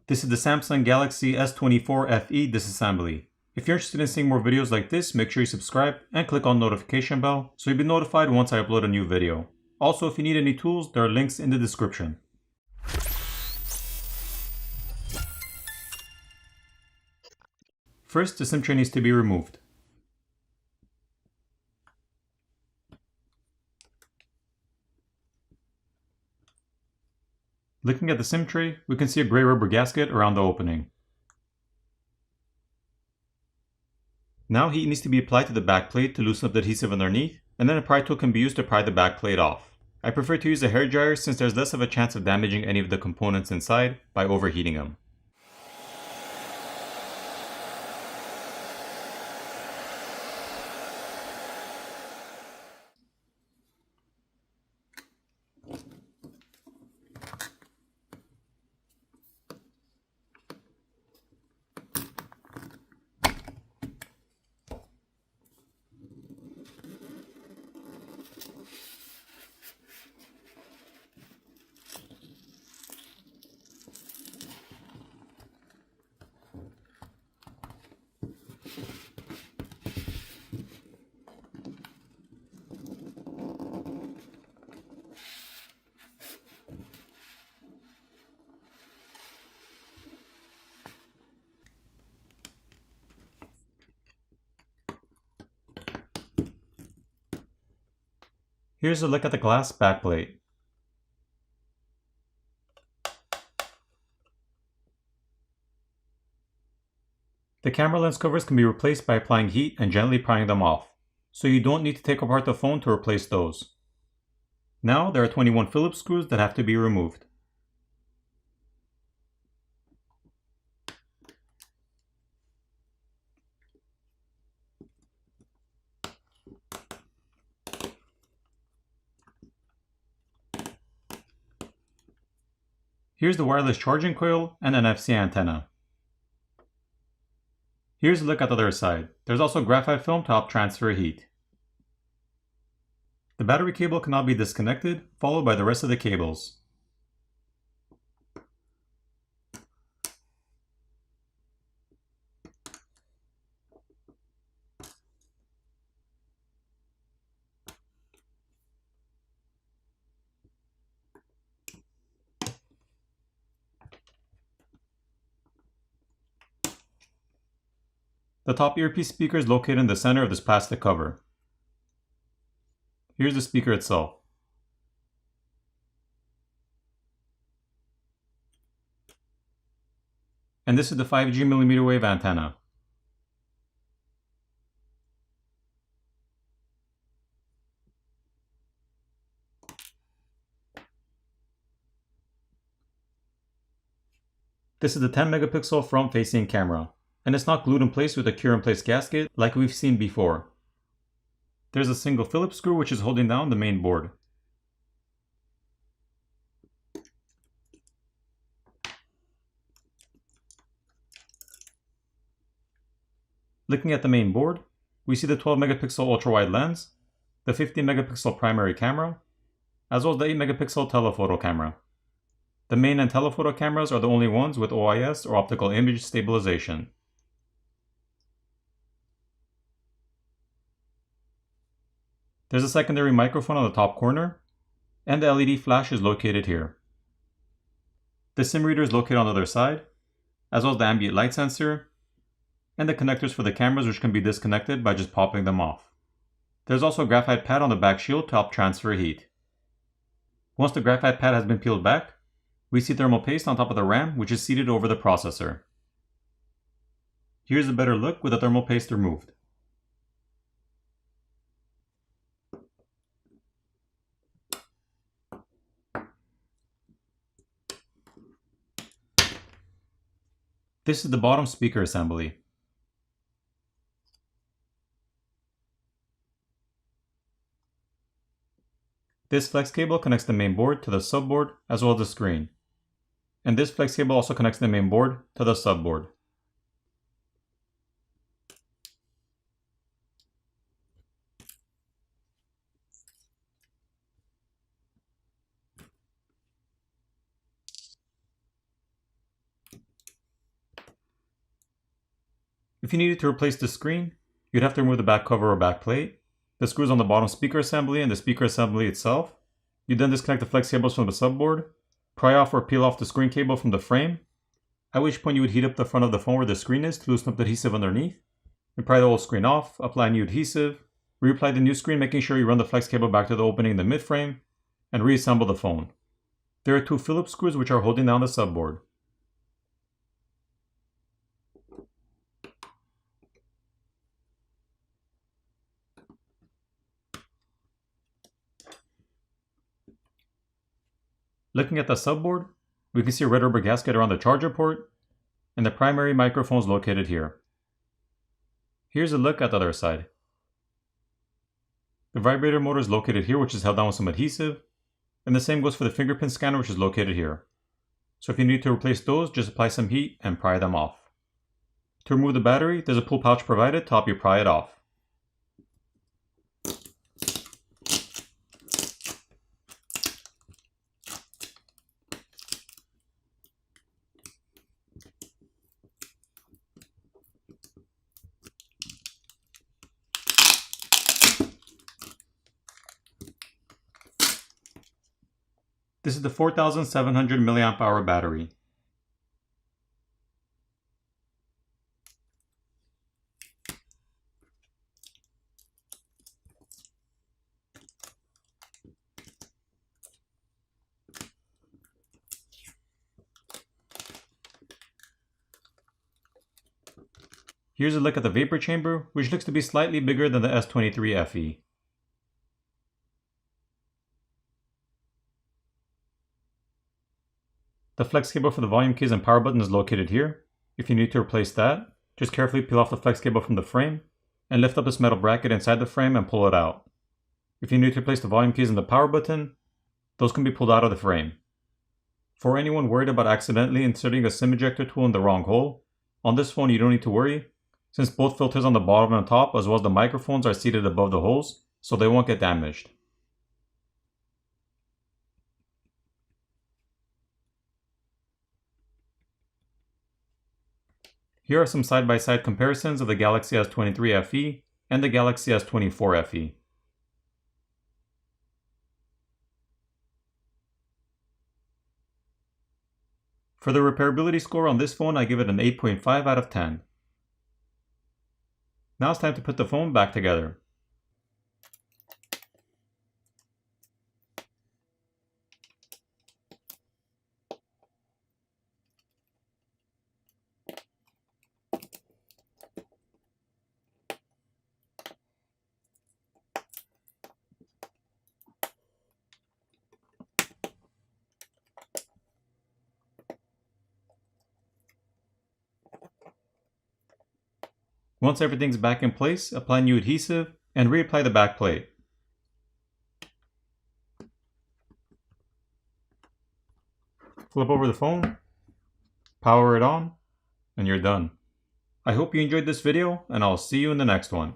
This is the Samsung Galaxy S24 FE disassembly. If you're interested in seeing more videos like this, make sure you subscribe and click on the notification bell so you'll be notified once I upload a new video. Also, if you need any tools, there are links in the description. First, the SIM tray needs to be removed. Looking at the SIM tray, we can see a gray rubber gasket around the opening. Now heat needs to be applied to the backplate to loosen up the adhesive underneath, and then a pry tool can be used to pry the backplate off. I prefer to use a hairdryer since there's less of a chance of damaging any of the components inside by overheating them. Here's a look at the glass backplate. The camera lens covers can be replaced by applying heat and gently prying them off, so you don't need to take apart the phone to replace those. Now there are 21 Phillips screws that have to be removed. Here's the wireless charging coil and NFC antenna. Here's a look at the other side. There's also graphite film to help transfer heat. The battery cable can now be disconnected, followed by the rest of the cables. The top earpiece speaker is located in the center of this plastic cover. Here's the speaker itself. And this is the 5G millimeter wave antenna. This is the 10 megapixel front facing camera. And it's not glued in place with a cure-in-place gasket like we've seen before. There's a single Phillips screw which is holding down the main board. Looking at the main board, we see the 12 megapixel ultra-wide lens, the 15 megapixel primary camera, as well as the 8 megapixel telephoto camera. The main and telephoto cameras are the only ones with OIS or optical image stabilization. There's a secondary microphone on the top corner, and the LED flash is located here. The SIM reader is located on the other side, as well as the ambient light sensor, and the connectors for the cameras which can be disconnected by just popping them off. There's also a graphite pad on the back shield to help transfer heat. Once the graphite pad has been peeled back, we see thermal paste on top of the RAM which is seated over the processor. Here's a better look with the thermal paste removed. This is the bottom speaker assembly. This flex cable connects the main board to the subboard as well as the screen. And this flex cable also connects the main board to the subboard. If you needed to replace the screen, you'd have to remove the back cover or back plate, the screws on the bottom speaker assembly and the speaker assembly itself. You then disconnect the flex cables from the subboard, pry off or peel off the screen cable from the frame, at which point you would heat up the front of the phone where the screen is to loosen up the adhesive underneath. You pry the old screen off, apply new adhesive, reapply the new screen making sure you run the flex cable back to the opening in the mid-frame, and reassemble the phone. There are 2 Phillips screws which are holding down the subboard. Looking at the subboard, we can see a red rubber gasket around the charger port, and the primary microphone is located here. Here's a look at the other side. The vibrator motor is located here, which is held down with some adhesive, and the same goes for the fingerprint scanner, which is located here. So if you need to replace those, just apply some heat and pry them off. To remove the battery, there's a pull pouch provided to help you pry it off. This is the 4700 mAh battery. Here's a look at the vapor chamber, which looks to be slightly bigger than the S23 FE. The flex cable for the volume keys and power button is located here. If you need to replace that, just carefully peel off the flex cable from the frame and lift up this metal bracket inside the frame and pull it out. If you need to replace the volume keys and the power button, those can be pulled out of the frame. For anyone worried about accidentally inserting a SIM ejector tool in the wrong hole, on this phone you don't need to worry, since both filters on the bottom and top as well as the microphones are seated above the holes, so they won't get damaged. Here are some side-by-side comparisons of the Galaxy S23 FE and the Galaxy S24 FE. For the repairability score on this phone, I give it an 8.5 out of 10. Now it's time to put the phone back together. Once everything's back in place, apply new adhesive and reapply the back plate. Flip over the phone, power it on, and you're done. I hope you enjoyed this video, and I'll see you in the next one.